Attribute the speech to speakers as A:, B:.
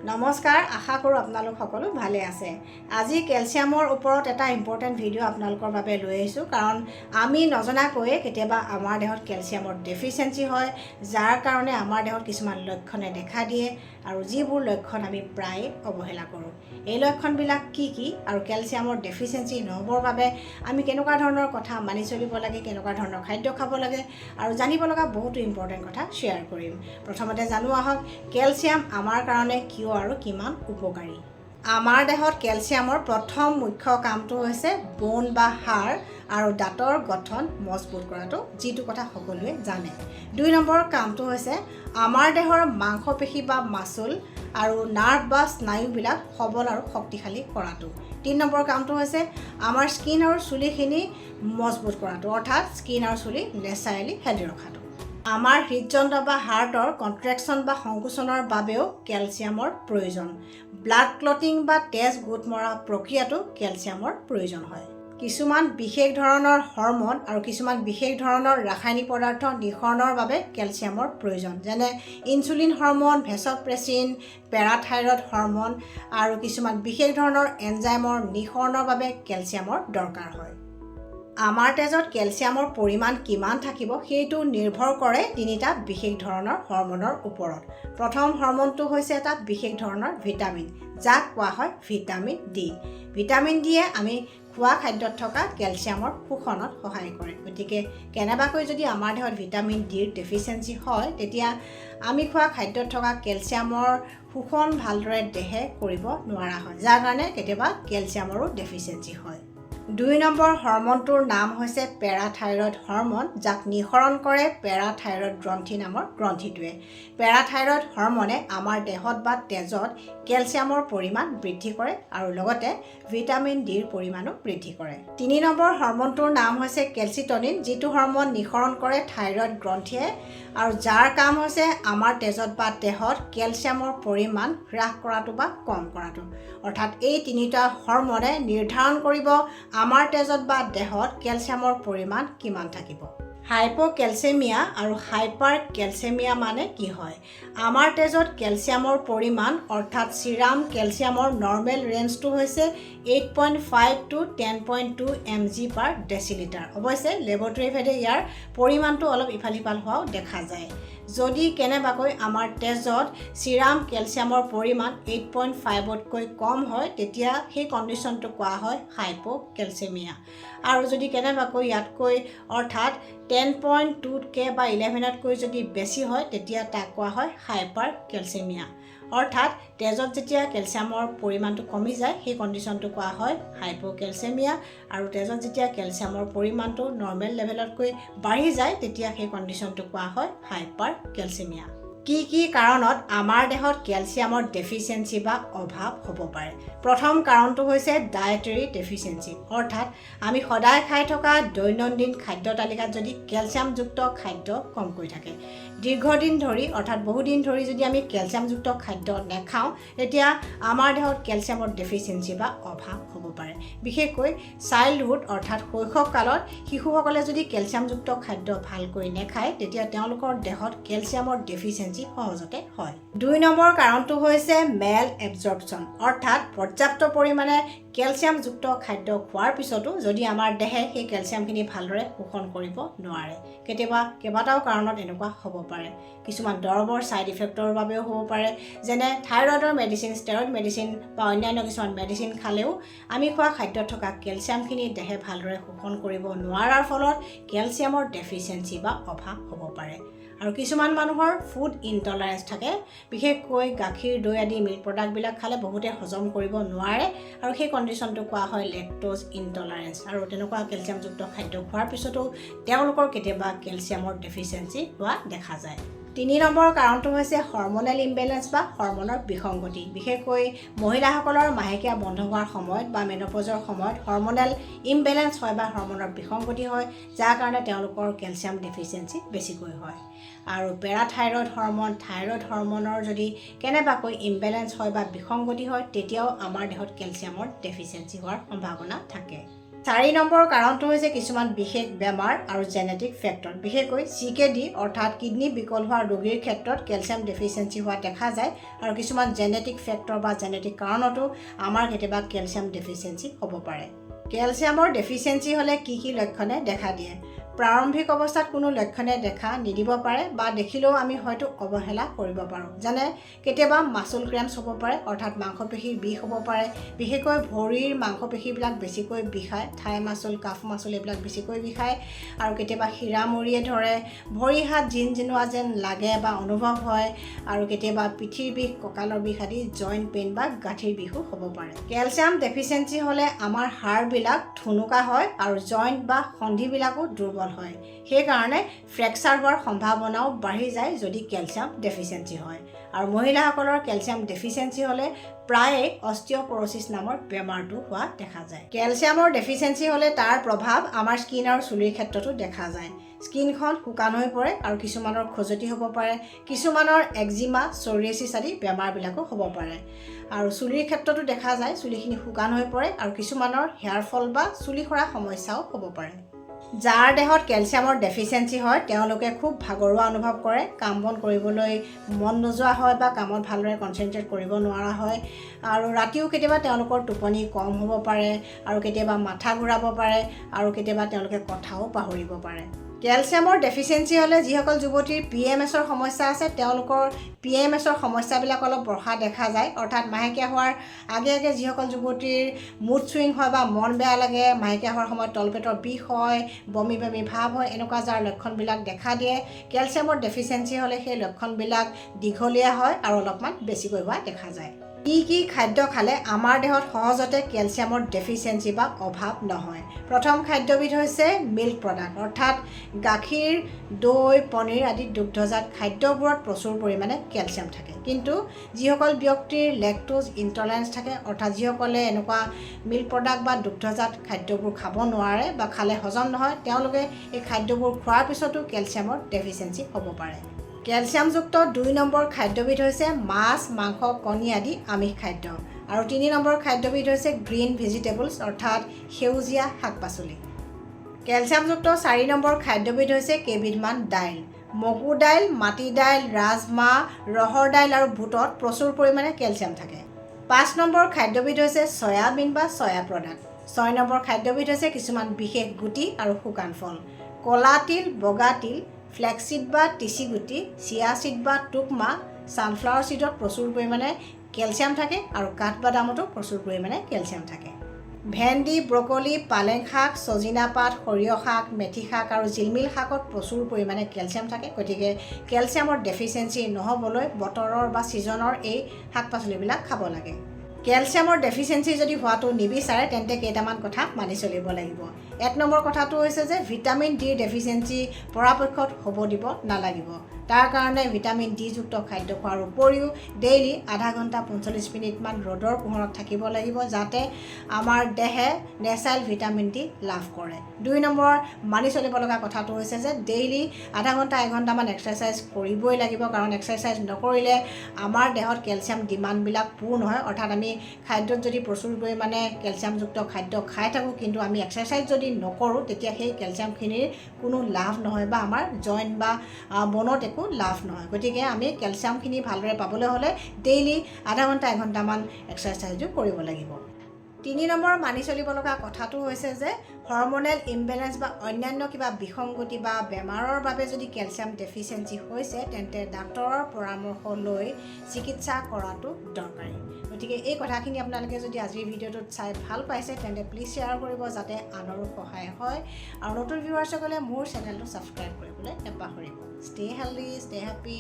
A: নমস্কাৰ, আশা কৰোঁ আপোনালোক সকলো ভালে আছে। আজি কেলছিয়ামৰ ওপৰত এটা ইম্পৰ্টেণ্ট ভিডিঅ' আপোনালোকৰ বাবে লৈ আহিছোঁ, কাৰণ আমি নজনাকৈয়ে কেতিয়াবা আমাৰ দেহত কেলছিয়ামৰ ডেফিচিয়েঞ্চি হয়, যাৰ কাৰণে আমাৰ দেহত কিছুমান লক্ষণে দেখা দিয়ে আৰু যিবোৰ লক্ষণ আমি প্ৰায় অৱহেলা কৰোঁ। এই লক্ষণবিলাক কি কি আৰু কেলছিয়ামৰ ডেফিচিয়েঞ্চি নহ'বৰ বাবে আমি কেনেকুৱা ধৰণৰ কথা মানি চলিব লাগে, কেনেকুৱা ধৰণৰ খাদ্য খাব লাগে আৰু জানিব লগা বহুতো ইম্পৰ্টেণ্ট কথা শ্বেয়াৰ কৰিম। প্ৰথমতে জানো আহক, কেলছিয়াম আমাৰ কাৰণে কিয় আৰু কিমান উপকাৰী। আমাৰ দেহত কেলছিয়ামৰ প্ৰথম মুখ্য কামটো হৈছে বোন বা হাড় আৰু দাঁতৰ গঠন মজবুত কৰাটো, যিটো কথা সকলোৱে জানে। 2 নম্বৰ কামটো হৈছে আমাৰ দেহৰ মাংসপেশী বা মাচুল আৰু নাৰ্ভ বা স্নায়ুবিলাক সবল আৰু শক্তিশালী কৰাটো। 3 নম্বৰ কামটো হৈছে আমাৰ স্কিন আৰু চুলিখিনি মজবুত কৰাটো, অৰ্থাৎ স্কিন আৰু চুলি নেচাৰেলি হেল্ডি ৰখাটো। আমাৰ হৃদযন্ত্ৰ বা হাৰ্টৰ কণ্ট্ৰেকশ্যন বা সংকোচনৰ বাবেও কেলছিয়ামৰ প্ৰয়োজন। ব্লাড ক্লটিং বা তেজ গোট মৰা প্ৰক্ৰিয়াটো কেলছিয়ামৰ প্ৰয়োজন হয়। কিছুমান বিশেষ ধৰণৰ হৰমন আৰু কিছুমান বিশেষ ধৰণৰ ৰাসায়নিক পদাৰ্থ নিঃসৰণৰ বাবে কেলছিয়ামৰ প্ৰয়োজন, যেনে insulin hormone, vasopressin, parathyroid hormone আৰু কিছুমান বিশেষ ধৰণৰ এনজাইমৰ নিঃসৰণৰ বাবে কেলছিয়ামৰ দৰকাৰ হয়। আমাৰ তেজত কেলছিয়ামৰ পৰিমাণ কিমান থাকিব সেইটো নিৰ্ভৰ কৰে 3টা বিশেষ ধৰণৰ হৰমনৰ ওপৰত। প্ৰথম হৰমনটো হৈছে এটা বিশেষ ধৰণৰ ভিটামিন, যাক কোৱা হয় ভিটামিন ডি। ভিটামিন ডিয়ে আমি খোৱা খাদ্যত থকা কেলছিয়ামৰ শোষণত সহায় কৰে। গতিকে কেনেবাকৈ যদি আমাৰ দেহত ভিটামিন ডিৰ ডেফিচিয়েঞ্চি হয়, তেতিয়া আমি খোৱা খাদ্যত থকা কেলছিয়ামৰ শোষণ ভালদৰে দেহে কৰিব নোৱাৰা হয়, যাৰ কাৰণে কেতিয়াবা কেলছিয়ামৰো ডেফিচিয়েঞ্চি হয়। 2 নম্বৰ হৰমনটোৰ নাম হৈছে পেৰাথাইৰয়ড হৰমন, যাক নিঃসৰণ কৰে পেৰাথাইৰয়ড গ্ৰন্থি নামৰ গ্ৰন্থিটোৱে। পেৰাথাইৰয়ড হৰমনে আমাৰ দেহত বা তেজত কেলছিয়ামৰ পৰিমাণ বৃদ্ধি কৰে আৰু লগতে ভিটামিন ডিৰ পৰিমাণো বৃদ্ধি কৰে। 3 নম্বৰ হৰমনটোৰ নাম হৈছে কেলচিটনিন, যিটো হৰমন নিঃসৰণ কৰে থাইৰয়ড গ্ৰন্থিয়ে আৰু যাৰ কাম হৈছে আমাৰ তেজত বা দেহত কেলছিয়ামৰ পৰিমাণ হ্ৰাস কৰাটো বা কম কৰাটো। অৰ্থাৎ এই 3টা হৰমনে নিৰ্ধাৰণ কৰিব আমাৰ তেজত বা দেহত কেলছিয়ামৰ পৰিমাণ কিমান থাকিব। হাইপ'কেলচেমিয়া আৰু হাইপাৰ কেলচেমিয়া মানে কি হয়? আমাৰ তেজত কেলছিয়ামৰ পৰিমাণ অৰ্থাৎ চিৰাম কেলছিয়ামৰ নৰ্মেল ৰেঞ্জটো হৈছে 8.5 to 10.2 mg/ডেচিলিটাৰ। অৱশ্যে লেবৰেটৰী ভেদে ইয়াৰ পৰিমাণটো অলপ ইফাল সিফাল হোৱাও দেখা যায়। যদি কেনেবাকৈ আমাৰ তেজত চিৰাম কেলছিয়ামৰ পৰিমাণ 8.5তকৈ কম হয়, তেতিয়া সেই কণ্ডিশ্যনটো কোৱা হয় হাইপ'কেলচেমিয়া। আৰু যদি কেনেবাকৈ ইয়াতকৈ অৰ্থাৎ 10.2তকৈ বা 11তকৈ যদি বেছি হয়, তেতিয়া তাক কোৱা হয় হাইপাৰ কেলচেমিয়া। অৰ্থাৎ তেজত যেতিয়া কেলছিয়ামৰ পৰিমাণটো কমি যায়, সেই কণ্ডিশ্যনটো কোৱা হয় হাইপ'কেলচেমিয়া। আৰু তেজত যেতিয়া কেলছিয়ামৰ পৰিমাণটো নৰ্মেল লেভেলতকৈ বাঢ়ি যায়, তেতিয়া সেই কণ্ডিশ্যনটো কোৱা হয় হাইপাৰ কেলচেমিয়া। কি কি কাৰণত আমাৰ দেহত কেলছিয়ামৰ ডেফিচিয়েঞ্চি বা অভাৱ হ'ব পাৰে? প্ৰথম কাৰণটো হৈছে ডায়েটেৰী ডেফিচিয়েঞ্চি, অৰ্থাৎ আমি সদায় খাই থকা দৈনন্দিন খাদ্য তালিকাত যদি কেলছিয়ামযুক্ত খাদ্য কমকৈ থাকে। দীৰ্ঘদিন ধৰি অৰ্থাৎ বহুদিন ধৰি যদি আমি কেলছিয়ামযুক্ত খাদ্য নাখাওঁ, তেতিয়া আমাৰ দেহত কেলছিয়ামৰ ডেফিচিয়েঞ্চি বা অভাৱ হ'ব পাৰে। বিশেষকৈ চাইল্ডহুড অৰ্থাৎ শৈশৱকালত শিশুসকলে যদি কেলছিয়ামযুক্ত খাদ্য ভালকৈ নাখায়, তেতিয়া তেওঁলোকৰ দেহত কেলছিয়ামৰ ডেফিচিয়েঞ্চি সহজতে হয়। 2 নম্বৰ কাৰণটো হৈছে মেল এবজৰ্পশ্যন, অৰ্থাৎ পৰ্যাপ্ত পৰিমাণে কেলছিয়ামযুক্ত খাদ্য খোৱাৰ পিছতো যদি আমাৰ দেহে সেই কেলছিয়ামখিনি ভালদৰে শোষণ কৰিব নোৱাৰে। কেইবাটাও কাৰণত এনেকুৱা হ'ব পাৰে। কিছুমান দৰৱৰ ছাইড ইফেক্টৰ বাবেও হ'ব পাৰে, যেনে থাইৰয়ডৰ মেডিচিন, ষ্টেৰইড মেডিচিন বা অন্যান্য কিছুমান মেডিচিন খালেও আমি খোৱা খাদ্যত থকা কেলছিয়ামখিনি দেহে ভালদৰে শোষণ কৰিব নোৱাৰাৰ ফলত কেলছিয়ামৰ ডেফিচিয়েঞ্চি বা অভাৱ হ'ব পাৰে। আৰু কিছুমান মানুহৰ ফুড ইনটলাৰেঞ্চ থাকে, বিশেষকৈ গাখীৰ, দৈ আদি মিল্ক প্ৰডাক্টবিলাক খালে বহুতে হজম কৰিব নোৱাৰে আৰু সেই কণ্ডিশ্যনটো কোৱা হয় লেক্টোজ ইনটলাৰেঞ্চ। আৰু তেনেকুৱা কেলছিয়ামযুক্ত খাদ্য খোৱাৰ পিছতো তেওঁলোকৰ কেতিয়াবা কেলছিয়ামৰ ডেফিচিয়েঞ্চি হোৱা দেখা যায়। 3 নম্বৰ কাৰণটো হৈছে হৰমনেল ইমবেলেঞ্চ বা হৰমনৰ বিসংগতি। বিশেষকৈ মহিলাসকলৰ মাহেকীয়া বন্ধ হোৱাৰ সময়ত বা মেন'পজৰ সময়ত হৰমনেল ইমবেলেঞ্চ হয় বা হৰমনৰ বিসংগতি হয়, যাৰ কাৰণে তেওঁলোকৰ কেলছিয়াম ডেফিচিয়েঞ্চি বেছিকৈ হয়। আৰু পেৰাথাইৰয়ড হৰমন, থাইৰয়ড হৰমনৰ যদি কেনেবাকৈ ইমবেলেঞ্চ হয় বা বিসংগতি হয়, তেতিয়াও আমাৰ দেহত কেলছিয়ামৰ ডেফিচিয়েঞ্চি হোৱাৰ সম্ভাৱনা থাকে। 4 নম্বৰ কাৰণটো হৈছে কিছুমান বিশেষ বেমাৰ আৰু জেনেটিক ফেক্টৰ বিশেষকৈ CKD অৰ্থাৎ কিডনি বিকল হোৱা ৰোগীৰ ক্ষেত্ৰত কেলছিয়াম ডেফিচিয়েঞ্চি হোৱা দেখা যায় আৰু কিছুমান জেনেটিক ফেক্টৰ বা জেনেটিক কাৰণতো আমাৰ কেতিয়াবা কেলছিয়াম ডেফিচিয়েঞ্চি হ'ব পাৰে কেলছিয়ামৰ ডেফিচিয়েঞ্চি হ'লে কি লক্ষণে দেখা দিয়ে প্ৰাৰম্ভিক অৱস্থাত কোনো লক্ষণে দেখা নিদিব পাৰে বা দেখিলেও আমি হয়তো অৱহেলা কৰিব পাৰোঁ যেনে কেতিয়াবা মাসল ক্ৰেম্পছ হ'ব পাৰে অৰ্থাৎ মাংসপেশীৰ বিষ হ'ব পাৰে বিশেষকৈ ভৰিৰ মাংসপেশীবিলাক বেছিকৈ বিষায় থাই মাসল কাফ মাসল এইবিলাক বেছিকৈ বিষায় আৰু কেতিয়াবা শিৰামৰিয়ে ধৰে ভৰি হাত জিনজিনোৱা যেন লাগে বা অনুভৱ হয় আৰু কেতিয়াবা পিঠিৰ বিষ কঁকালৰ বিষ আদি জইণ্ট পেইন বা গাঁঠিৰ বিষো হ'ব পাৰে কেলছিয়াম ডেফিচিয়েঞ্চি হ'লে আমাৰ হাড়বিলাক ঠুনুকা হয় আৰু জইণ্ট বা সন্ধিবিলাকো দুৰ্বল হয় সেইকাৰণে ফ্ৰেকচাৰ হোৱাৰ সম্ভাৱনাও বাঢ়ি যায় যদি কেলছিয়াম ডেফিচিয়েঞ্চি হয় আৰু মহিলাসকলৰ কেলছিয়াম ডেফিচিয়েঞ্চি হ'লে প্ৰায়ে অস্টিঅপৰচিছ নামৰ বেমাৰটো হোৱা দেখা যায় কেলছিয়ামৰ ডেফিচিয়েঞ্চি হ'লে তাৰ প্ৰভাৱ আমাৰ স্কিন আৰু চুলিৰ ক্ষেত্ৰতো দেখা যায় স্কিনখন শুকান হৈ পৰে আৰু কিছুমানৰ খজুৱতি হ'ব পাৰে কিছুমানৰ একজিমা চৰিয়েচিছ আদি বেমাৰবিলাকো হ'ব পাৰে আৰু চুলিৰ ক্ষেত্ৰতো দেখা যায় চুলিখিনি শুকান হৈ পৰে আৰু কিছুমানৰ হেয়াৰ ফল বা চুলি সৰা সমস্যাও হ'ব পাৰে যাৰ দেহত কেলছিয়ামৰ ডেফিচিয়েঞ্চি হয় তেওঁলোকে খুব ভাগৰুৱা অনুভৱ কৰে কাম বন কৰিবলৈ মন নোযোৱা হয় বা কামত ভালদৰে কনচেনট্ৰেট কৰিব নোৱাৰা হয় আৰু ৰাতিও কেতিয়াবা তেওঁলোকৰ টোপনি কম হ'ব পাৰে আৰু কেতিয়াবা মাথা ঘূৰাব পাৰে আৰু কেতিয়াবা তেওঁলোকে কথাও পাহৰিব পাৰে কেলছিয়ামৰ ডেফিচিয়েঞ্চি হ'লে যিসকল যুৱতীৰ PMSৰ সমস্যা আছে তেওঁলোকৰ PMSৰ সমস্যাবিলাক অলপ বঢ়া দেখা যায় অৰ্থাৎ মাহেকীয়া হোৱাৰ আগে আগে যিসকল যুৱতীৰ মুড ছুইং হয় বা মন বেয়া লাগে মাহেকীয়া হোৱাৰ সময়ত তলপেটৰ বিষ হয় বমি বমি ভাৱ হয় এনেকুৱা যাৰ লক্ষণবিলাক দেখা দিয়ে কেলছিয়ামৰ ডেফিচিয়েঞ্চি হ'লে সেই লক্ষণবিলাক দীঘলীয়া হয় আৰু অলপমান বেছিকৈ হোৱা দেখা যায় কি খাদ্য খালে আমাৰ দেহত সহজতে কেলছিয়ামৰ ডেফিচিয়েঞ্চি বা অভাৱ নহয় প্ৰথম খাদ্যবিধ হৈছে মিল্ক প্ৰডাক্ট অৰ্থাৎ গাখীৰ দৈ পনীৰ আদি দুগ্ধজাত খাদ্যবোৰত প্ৰচুৰ পৰিমাণে কেলছিয়াম থাকে কিন্তু যিসকল ব্যক্তিৰ লেক্টোজ ইনটলাৰেঞ্চ থাকে অৰ্থাৎ যিসকলে এনেকুৱা মিল্ক প্ৰডাক্ট বা দুগ্ধজাত খাদ্যবোৰ খাব নোৱাৰে বা খালে হজম নহয় তেওঁলোকে এই খাদ্যবোৰ খোৱাৰ পিছতো কেলছিয়ামৰ ডেফিচিয়েঞ্চি হ'ব পাৰে কেলছিয়ামযুক্ত 2 নম্বৰ খাদ্যবিধ হৈছে মাছ মাংস কণী আদি আমিষ খাদ্য আৰু 3 নম্বৰ খাদ্যবিধ হৈছে গ্ৰীণ ভেজিটেবলছ অৰ্থাৎ সেউজীয়া শাক পাচলি কেলছিয়ামযুক্ত 4 নম্বৰ খাদ্যবিধ হৈছে কেইবিধমান দাইল মগু দাইল মাটি দাইল ৰাজমাহ ৰহৰ দাইল আৰু বুটত প্ৰচুৰ পৰিমাণে কেলছিয়াম থাকে 5 নম্বৰ খাদ্যবিধ হৈছে সয়াবিন বা সয়া প্ৰডাক্ট 6 নম্বৰ খাদ্যবিধ হৈছে কিছুমান বিশেষ গুটি আৰু শুকান ফল কলা তিল বগা তিল ফ্লেক্সিড বা টিচি গুটি চিয়া সিড বা টুকমা সানফ্লাৱাৰ সিডত প্ৰচুৰ পৰিমাণে কেলছিয়াম থাকে আৰু কাঠবাদামতো প্ৰচুৰ পৰিমাণে কেলছিয়াম থাকে ভেন্দি ব্ৰকলি পালেং শাক সজিনা পাত সৰিয়হ শাক মেথি শাক আৰু জিলমিল শাকত প্ৰচুৰ পৰিমাণে কেলছিয়াম থাকে গতিকে কেলছিয়ামৰ ডেফিচিয়েঞ্চি নহ'বলৈ বতৰৰ বা ছিজনৰ এই শাক পাচলিবিলাক খাব লাগে কেলছিয়ামৰ ডেফিচিয়েঞ্চি যদি হোৱাটো নিবিচাৰে তেন্তে কেইটামান কথা মানি চলিব লাগিব 1 নম্বৰ কথাটো হৈছে যে ভিটামিন ডি ডেফিচিয়েঞ্চি পৰাপক্ষত হ'ব দিব নালাগিব তাৰ কাৰণে ভিটামিন ডি যুক্ত খাদ্য খোৱাৰ উপৰিও ডেইলি আধা ঘণ্টা 45 মিনিটমান ৰ'দৰ পোহৰত থাকিব লাগিব যাতে আমাৰ দেহে নেচাৰেল ভিটামিন ডি লাভ কৰে 2 নম্বৰ মানি চলিব লগা কথাটো হৈছে যে ডেইলি আধা ঘণ্টা 1 ঘণ্টামান এক্সাৰচাইজ কৰিবই লাগিব কাৰণ এক্সাৰচাইজ নকৰিলে আমাৰ দেহত কেলছিয়াম ডিমাণ্ডবিলাক পূৰ্ণ হয় অৰ্থাৎ আমি খাদ্যত যদি প্ৰচুৰ পৰিমাণে কেলছিয়ামযুক্ত খাদ্য খাই থাকোঁ কিন্তু আমি এক্সাৰচাইজ যদি নকৰোঁ তেতিয়া সেই কেলছিয়ামখিনিৰ কোনো লাভ নহয় বা আমাৰ জইণ্ট বা বনত একো লাভ নহয় গতিকে আমি কেলছিয়ামখিনি ভালদৰে পাবলৈ হ'লে ডেইলি আধা ঘণ্টা 1 ঘণ্টামান এক্সাৰচাইজো কৰিব লাগিব 3 নম্বৰ মানি চলিব লগা কথাটো হৈছে যে হৰমনেল ইমবেলেন্স বা অন্যান্য কিবা বিসংগতি বা বেমাৰৰ বাবে যদি কেলছিয়াম ডেফিচিয়েঞ্চি হৈছে তেন্তে ডাক্তৰৰ পৰামৰ্শ লৈ চিকিৎসা কৰাটো দৰকাৰী গতিকে এই কথাখিনি আপোনালোকে যদি আজিৰ ভিডিঅ'টোত চাই ভাল পাইছে তেন্তে প্লিজ শ্বেয়াৰ কৰিব যাতে আনৰো সহায় হয় আৰু নতুন ভিউৱাৰ্ছসকলে মোৰ চেনেলটো ছাবস্ক্ৰাইব কৰিবলৈ নাপাহৰিব ষ্টে হেল্ডি ষ্টে হেপী